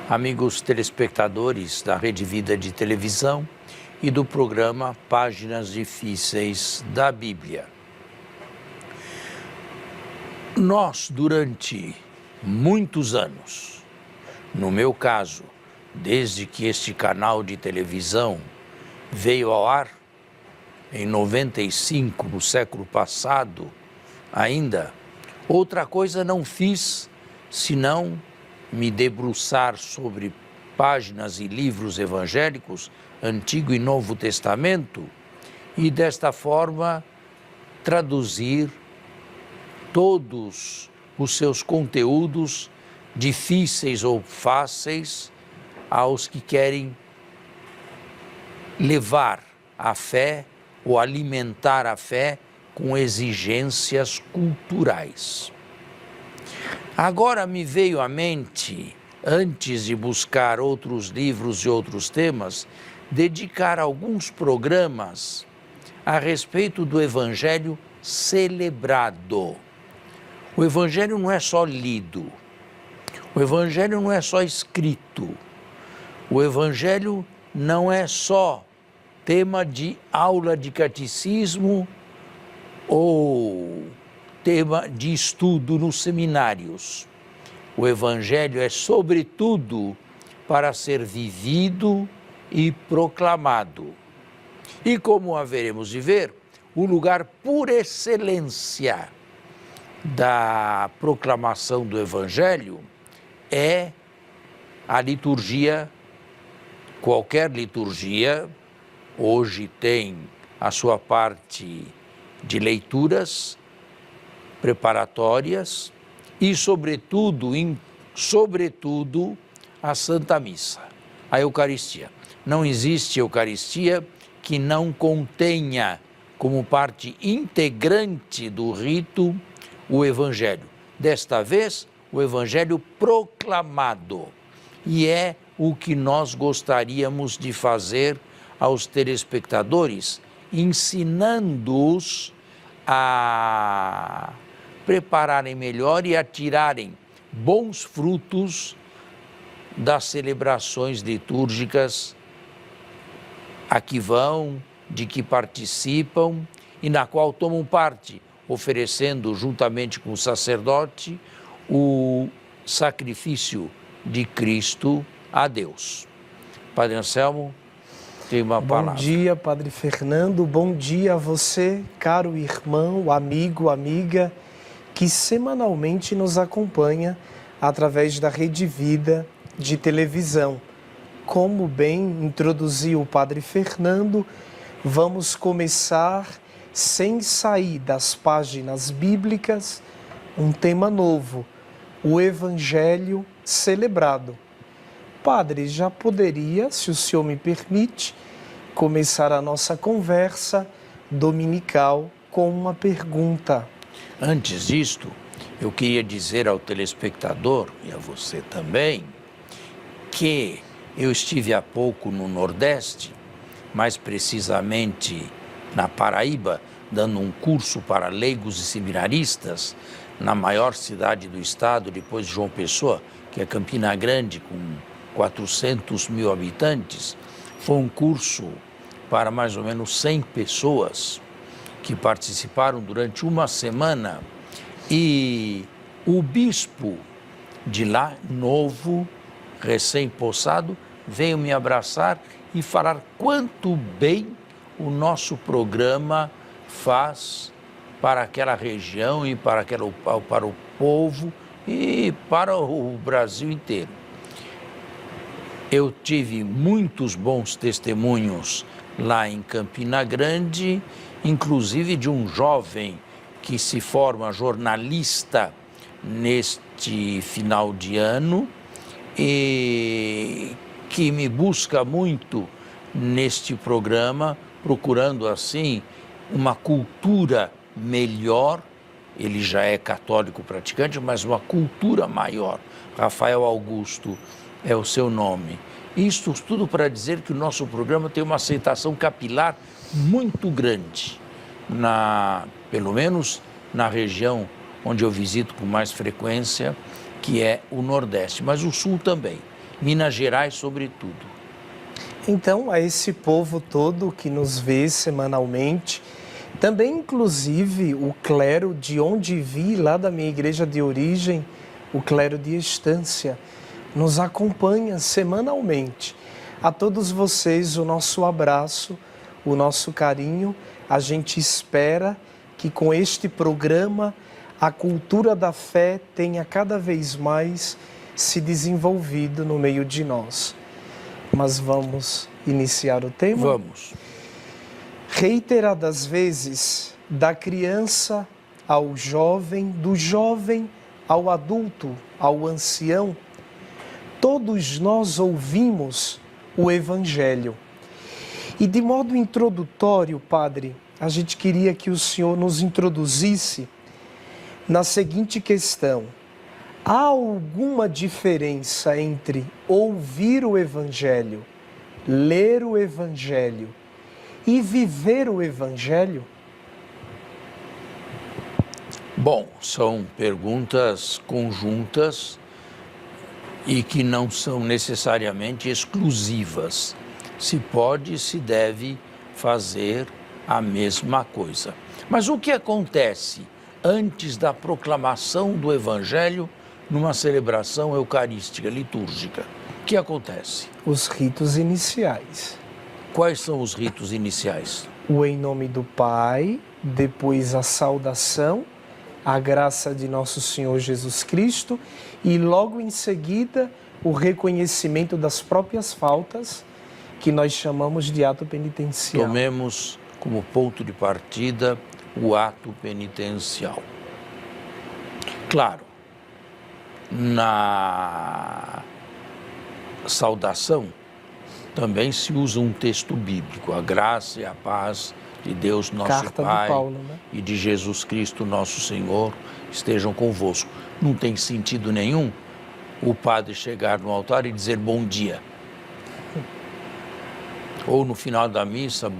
amigos telespectadores da Rede Vida de televisão e do programa Páginas Difíceis da Bíblia. Nós, durante muitos anos, no meu caso, desde que este canal de televisão veio ao ar, em 95, no século passado ainda, outra coisa não fiz senão me debruçar sobre páginas e livros evangélicos, Antigo e Novo Testamento, e desta forma traduzir todos os seus conteúdos, difíceis ou fáceis, aos que querem levar a fé ou alimentar a fé com exigências culturais. Agora me veio à mente, antes de buscar outros livros e outros temas, dedicar alguns programas a respeito do Evangelho celebrado. O Evangelho não é só lido, o Evangelho não é só escrito, o Evangelho não é só tema de aula de catecismo ou tema de estudo nos seminários. O Evangelho é, sobretudo, para ser vivido e proclamado. E como haveremos de ver, o lugar por excelência da proclamação do Evangelho é a liturgia. Qualquer liturgia hoje tem a sua parte de leituras preparatórias e, sobretudo, a Santa Missa, a Eucaristia. Não existe Eucaristia que não contenha como parte integrante do rito o Evangelho. Desta vez, o Evangelho proclamado. E é o que nós gostaríamos de fazer aos telespectadores, ensinando-os a prepararem melhor e a tirarem bons frutos das celebrações litúrgicas a que vão, de que participam e na qual tomam parte, oferecendo juntamente com o sacerdote o sacrifício de Cristo a Deus. Padre Anselmo, tem uma palavra. Bom dia, Padre Fernando, bom dia a você, caro irmão, amigo, amiga, que semanalmente nos acompanha através da Rede Vida de televisão. Como bem introduziu o Padre Fernando, vamos começar, sem sair das páginas bíblicas, um tema novo, o Evangelho celebrado. Padre, já poderia, se o senhor me permite, começar a nossa conversa dominical com uma pergunta. Antes disto, eu queria dizer ao telespectador, e a você também, que eu estive há pouco no Nordeste, mais precisamente na Paraíba, dando um curso para leigos e seminaristas, na maior cidade do estado, depois de João Pessoa, que é Campina Grande, com 400 mil habitantes. Foi um curso para mais ou menos 100 pessoas que participaram durante uma semana, e o bispo de lá, novo, recém-possado, veio me abraçar e falar quanto bem o nosso programa faz para aquela região e para o povo e para o Brasil inteiro. Eu tive muitos bons testemunhos lá em Campina Grande, inclusive de um jovem que se forma jornalista neste final de ano e que me busca muito neste programa, procurando assim uma cultura melhor. Ele já é católico praticante, mas uma cultura maior. Rafael Augusto é o seu nome. Isto tudo para dizer que o nosso programa tem uma aceitação capilar muito grande, pelo menos na região onde eu visito com mais frequência, que é o Nordeste, mas o Sul também. Minas Gerais sobretudo. Então, a esse povo todo que nos vê semanalmente, também inclusive o clero de onde vi, lá da minha igreja de origem, o clero de Estância, nos acompanha semanalmente. A todos vocês o nosso abraço, o nosso carinho. A gente espera que com este programa a cultura da fé tenha cada vez mais se desenvolvido no meio de nós. Mas vamos iniciar o tema? Vamos. Reiteradas vezes, da criança ao jovem, do jovem ao adulto, ao ancião, todos nós ouvimos o Evangelho. E de modo introdutório, Padre, a gente queria que o Senhor nos introduzisse na seguinte questão: há alguma diferença entre ouvir o Evangelho, ler o Evangelho e viver o Evangelho? Bom, são perguntas conjuntas e que não são necessariamente exclusivas. Se pode e se deve fazer a mesma coisa. Mas o que acontece antes da proclamação do Evangelho numa celebração eucarística, litúrgica? O que acontece? Os ritos iniciais. Quais são os ritos iniciais? O em nome do Pai, depois a saudação, a graça de nosso Senhor Jesus Cristo e logo em seguida o reconhecimento das próprias faltas, que nós chamamos de ato penitencial. Tomemos como ponto de partida o ato penitencial. Claro, na saudação também se usa um texto bíblico, a graça e a paz de Deus nosso Carta Pai de Paulo, né? E de Jesus Cristo nosso Senhor estejam convosco. Não tem sentido nenhum o padre chegar no altar e dizer bom dia. Ou no final da missa,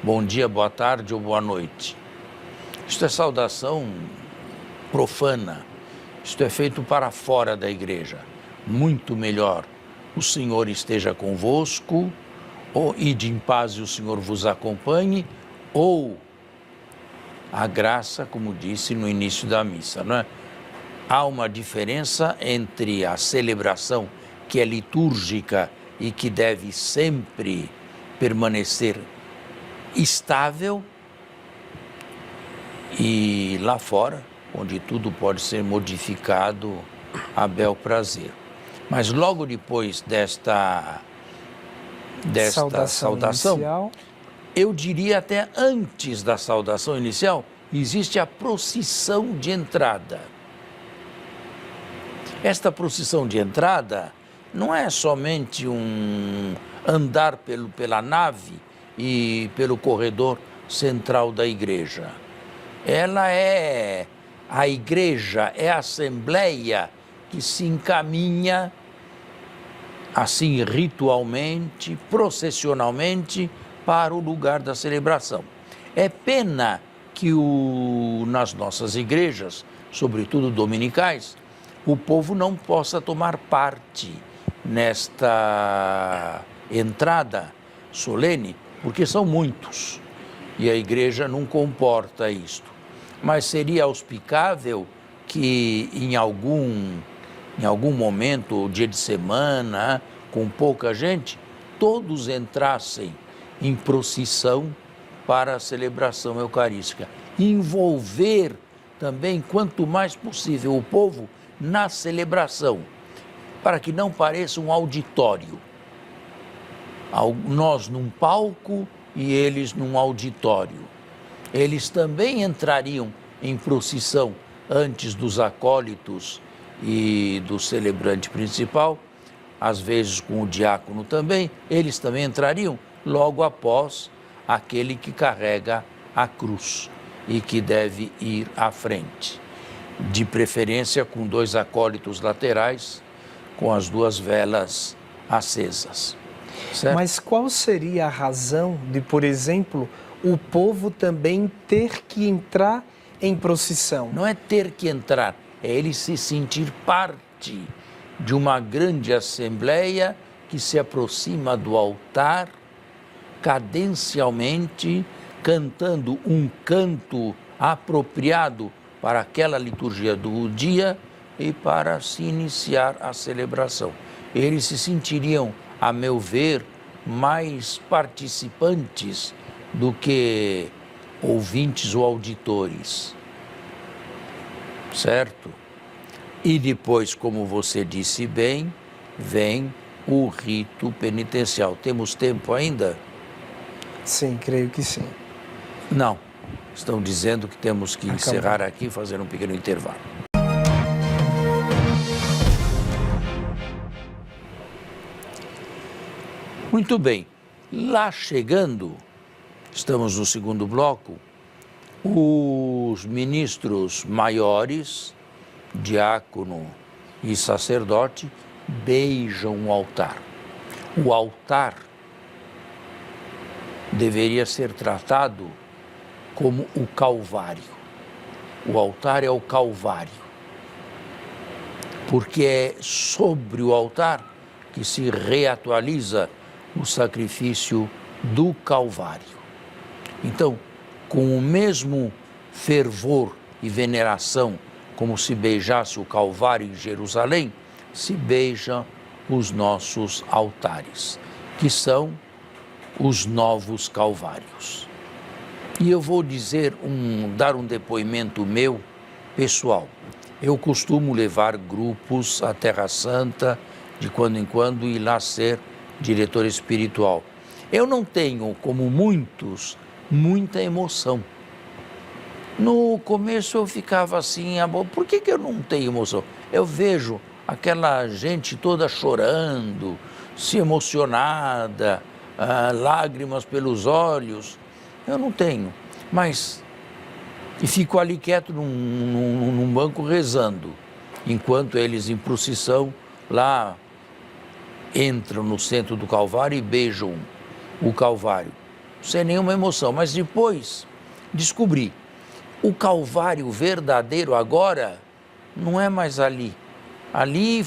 bom dia, boa tarde ou boa noite. Isto é saudação profana, isto é feito para fora da igreja. Muito melhor, o Senhor esteja convosco, ou ide em paz e o Senhor vos acompanhe, ou a graça, como disse no início da missa, não é? Há uma diferença entre a celebração que é litúrgica e que deve sempre permanecer estável e lá fora, onde tudo pode ser modificado a bel prazer. Mas logo depois desta saudação inicial, eu diria até antes da saudação inicial, existe a procissão de entrada. Esta procissão de entrada não é somente um andar pela nave e pelo corredor central da igreja. Ela é a igreja, é a assembleia que se encaminha assim ritualmente, processionalmente, para o lugar da celebração. É pena que nas nossas igrejas, sobretudo dominicais, o povo não possa tomar parte nesta entrada solene, porque são muitos e a igreja não comporta isto. Mas seria auspicável que em algum momento, dia de semana, com pouca gente, todos entrassem em procissão para a celebração eucarística. Envolver também, quanto mais possível, o povo na celebração, para que não pareça um auditório. Nós num palco e eles num auditório. Eles também entrariam em procissão antes dos acólitos e do celebrante principal, às vezes com o diácono também, eles também entrariam logo após aquele que carrega a cruz e que deve ir à frente, de preferência com 2 acólitos laterais, com as 2 velas acesas. Certo? Mas qual seria a razão de, por exemplo, o povo também ter que entrar em procissão? Não é ter que entrar, é ele se sentir parte de uma grande assembleia que se aproxima do altar cadencialmente, cantando um canto apropriado para aquela liturgia do dia e para se iniciar a celebração. Eles se sentiriam, a meu ver, mais participantes do que ouvintes ou auditores, certo? E depois, como você disse bem, vem o rito penitencial. Temos tempo ainda? Sim, creio que sim. Não. Estão dizendo que temos que encerrar aqui e fazer um pequeno intervalo. Muito bem. Lá chegando, estamos no segundo bloco, os ministros maiores, diácono e sacerdote, beijam o altar. O altar deveria ser tratado como o Calvário. O altar é o Calvário, porque é sobre o altar que se reatualiza o sacrifício do Calvário. Então, com o mesmo fervor e veneração como se beijasse o Calvário em Jerusalém, se beijam os nossos altares, que são os novos Calvários. E eu vou dar um depoimento meu, pessoal. Eu costumo levar grupos à Terra Santa, de quando em quando, e lá ser diretor espiritual. Eu não tenho, como muitos, muita emoção. No começo eu ficava assim, por que eu não tenho emoção? Eu vejo aquela gente toda chorando, se emocionada, lágrimas pelos olhos. Eu não tenho, mas e fico ali quieto num banco rezando, enquanto eles em procissão lá entram no centro do Calvário e beijam o Calvário, sem nenhuma emoção. Mas depois descobri, o Calvário verdadeiro agora não é mais ali. Ali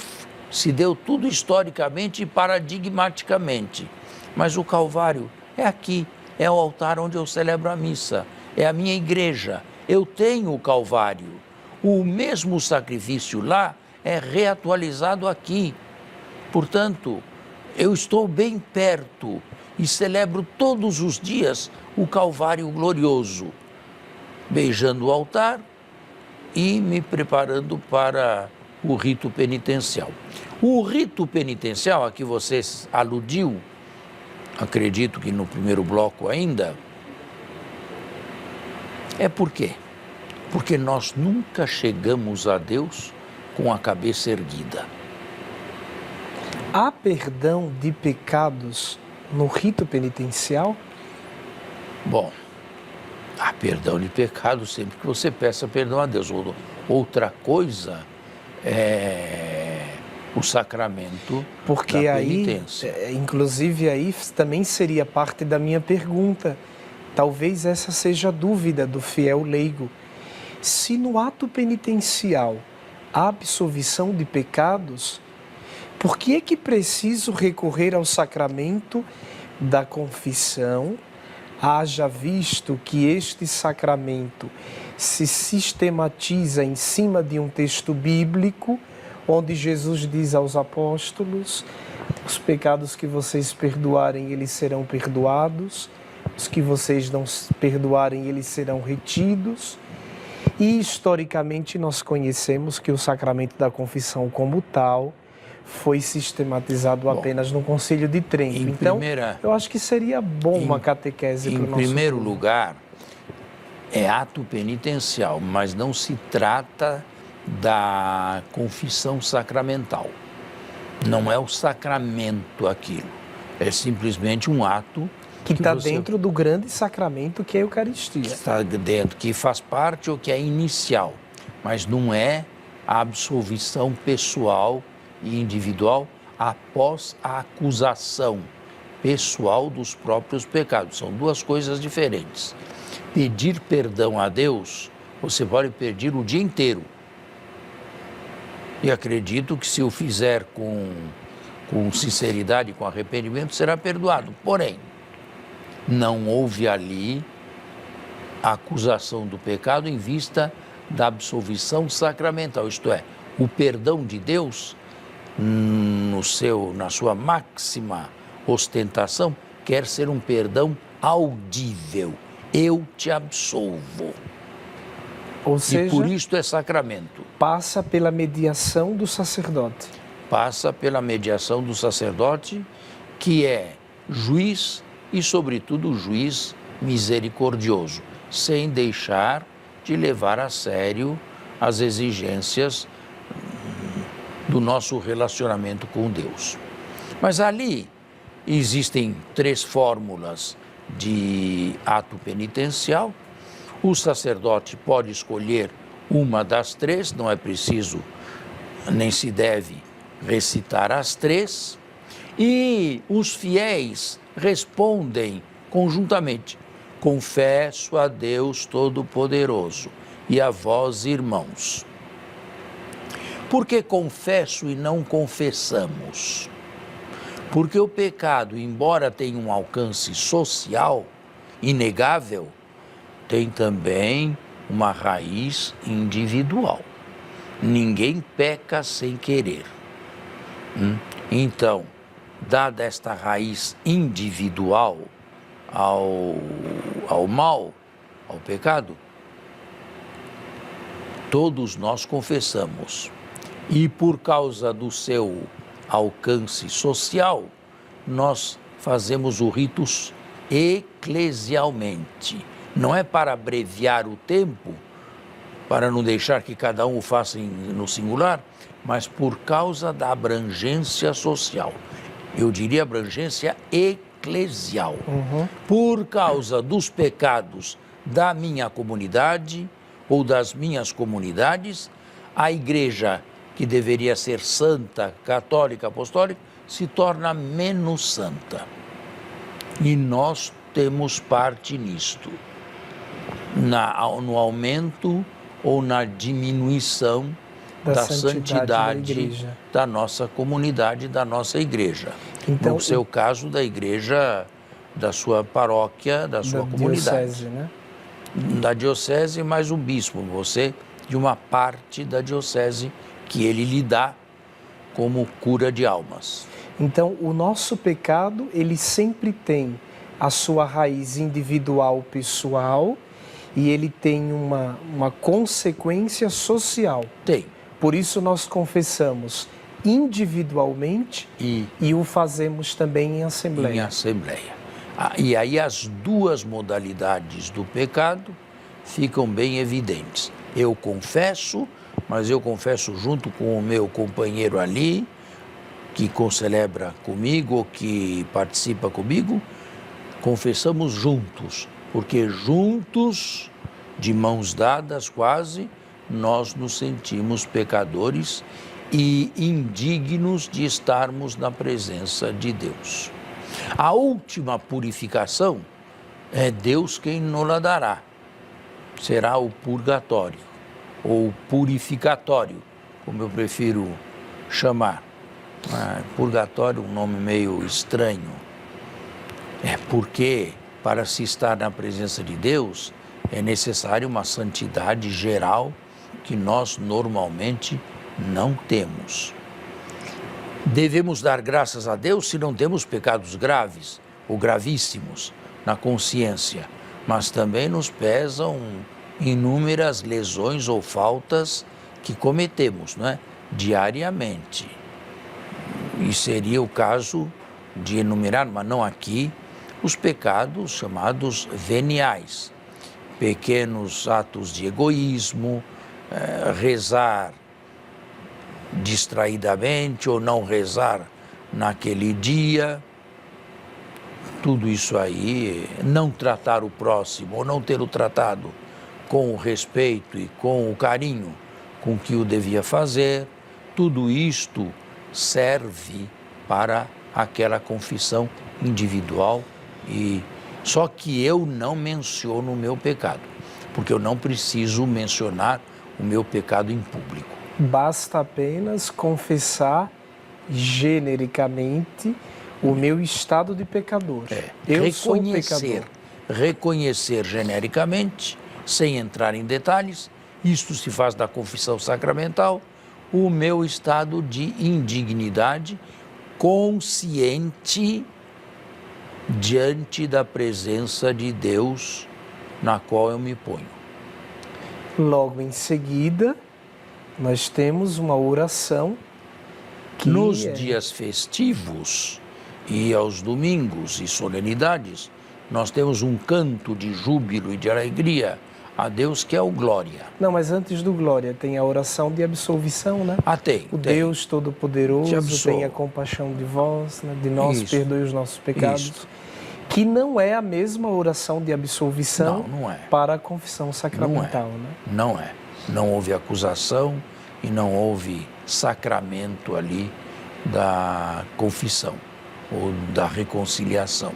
se deu tudo historicamente e paradigmaticamente, mas o Calvário é aqui, é o altar onde eu celebro a missa, é a minha igreja. Eu tenho o Calvário. O mesmo sacrifício lá é reatualizado aqui. Portanto, eu estou bem perto e celebro todos os dias o Calvário glorioso, beijando o altar e me preparando para o rito penitencial. O rito penitencial a que você aludiu, acredito que no primeiro bloco ainda, é por quê? Porque nós nunca chegamos a Deus com a cabeça erguida. Há perdão de pecados no rito penitencial? Bom, há perdão de pecados sempre que você peça perdão a Deus. Outra coisa é o sacramento porque da aí, penitência. Inclusive aí também seria parte da minha pergunta. Talvez essa seja a dúvida do fiel leigo. Se no ato penitencial há absolvição de pecados, por que é que preciso recorrer ao sacramento da confissão, haja visto que este sacramento se sistematiza em cima de um texto bíblico, onde Jesus diz aos apóstolos: os pecados que vocês perdoarem, eles serão perdoados, os que vocês não perdoarem, eles serão retidos. E historicamente nós conhecemos que o sacramento da confissão como tal foi sistematizado apenas no Concílio de Trento. Então, eu acho que seria bom uma catequese para o nosso... Em primeiro lugar, é ato penitencial, mas não se trata da confissão sacramental. Não é o sacramento aquilo, é simplesmente um ato que está dentro do grande sacramento que é a Eucaristia. Que está dentro, que faz parte ou que é inicial, mas não é a absolvição pessoal e individual após a acusação pessoal dos próprios pecados. São duas coisas diferentes. Pedir perdão a Deus, você pode pedir o dia inteiro. E acredito que se o fizer com sinceridade, com arrependimento, será perdoado. Porém, não houve ali a acusação do pecado em vista da absolvição sacramental, isto é, o perdão de Deus, na sua máxima ostentação, quer ser um perdão audível. Eu te absolvo. Ou seja, e por isto é sacramento. Passa pela mediação do sacerdote. Passa pela mediação do sacerdote, que é juiz e, sobretudo, juiz misericordioso, sem deixar de levar a sério as exigências do nosso relacionamento com Deus. Mas ali existem 3 fórmulas de ato penitencial. O sacerdote pode escolher uma das 3, não é preciso nem se deve recitar as 3, e os fiéis respondem conjuntamente: confesso a Deus Todo-Poderoso e a vós, irmãos. Por que confesso e não confessamos? Porque o pecado, embora tenha um alcance social inegável, tem também uma raiz individual. Ninguém peca sem querer. Então, dada esta raiz individual ao mal, ao pecado, todos nós confessamos. E por causa do seu alcance social, nós fazemos o rito eclesialmente. Não é para abreviar o tempo, para não deixar que cada um o faça no singular, mas por causa da abrangência social. Eu diria abrangência eclesial. Por causa dos pecados da minha comunidade ou das minhas comunidades, a igreja, que deveria ser santa, católica, apostólica, se torna menos santa. E nós temos parte nisto, no aumento ou na diminuição da santidade da nossa comunidade, da nossa igreja. Então, no seu caso, da igreja, da sua paróquia, da sua comunidade. Diocese, né? Da diocese, mais o bispo, você de uma parte da diocese que ele lhe dá como cura de almas. Então, o nosso pecado, ele sempre tem a sua raiz individual, pessoal, e ele tem uma consequência social. Tem. Por isso nós confessamos individualmente e o fazemos também em assembleia. Em assembleia. E aí as 2 modalidades do pecado ficam bem evidentes. Eu confesso, mas eu confesso junto com o meu companheiro ali, que concelebra comigo, ou que participa comigo, confessamos juntos, porque juntos, de mãos dadas quase, nós nos sentimos pecadores e indignos de estarmos na presença de Deus. A última purificação é Deus quem nos dará. Será o purgatório, ou purificatório, como eu prefiro chamar. Purgatório é um nome meio estranho. É porque, para se estar na presença de Deus, é necessário uma santidade geral que nós normalmente não temos. Devemos dar graças a Deus se não temos pecados graves ou gravíssimos na consciência, mas também nos pesam inúmeras lesões ou faltas que cometemos, não é? Diariamente. E seria o caso de enumerar, mas não aqui, os pecados chamados veniais, pequenos atos de egoísmo, rezar distraidamente ou não rezar naquele dia, tudo isso aí, não tratar o próximo ou não ter o tratado com o respeito e com o carinho com que o devia fazer, tudo isto serve para aquela confissão individual, e só que eu não menciono o meu pecado, porque eu não preciso mencionar o meu pecado em público. Basta apenas confessar genericamente o meu estado de pecador. Eu sou pecador. Reconhecer genericamente, sem entrar em detalhes, isto se faz da confissão sacramental, o meu estado de indignidade consciente diante da presença de Deus na qual eu me ponho. Logo em seguida, nós temos uma oração que nos dias festivos e aos domingos e solenidades, nós temos um canto de júbilo e de alegria a Deus que é o Glória. Não, mas antes do Glória tem a oração de absolvição, né? Tem. Deus Todo-Poderoso tenha compaixão de vós, né? De nós, perdoe os nossos pecados. Isso. Que não é a mesma oração de absolvição para a confissão sacramental, né? Não é. Não houve acusação e não houve sacramento ali da confissão ou da reconciliação.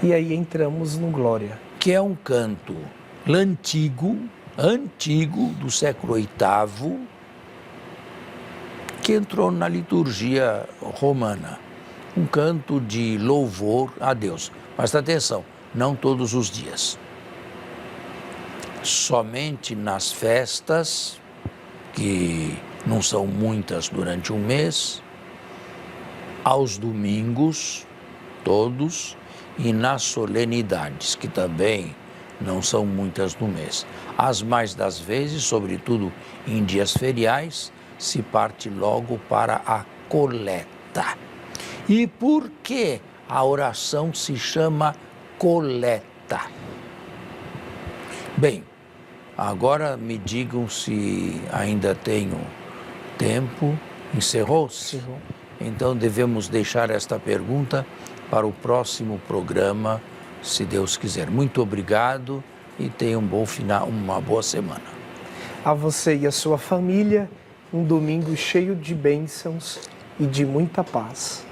E aí entramos no Glória. Que é um canto antigo do século VIII, que entrou na liturgia romana. Um canto de louvor a Deus. Mas atenção, não todos os dias. Somente nas festas, que não são muitas durante um mês, aos domingos, todos, e nas solenidades, que também não são muitas no mês. As mais das vezes, sobretudo em dias feriais, se parte logo para a coleta. E por que a oração se chama coleta? Bem, agora me digam se ainda tenho tempo. Encerrou-se? Encerrou. Então devemos deixar esta pergunta para o próximo programa, se Deus quiser. Muito obrigado e tenha um bom final, uma boa semana. A você e a sua família, um domingo cheio de bênçãos e de muita paz.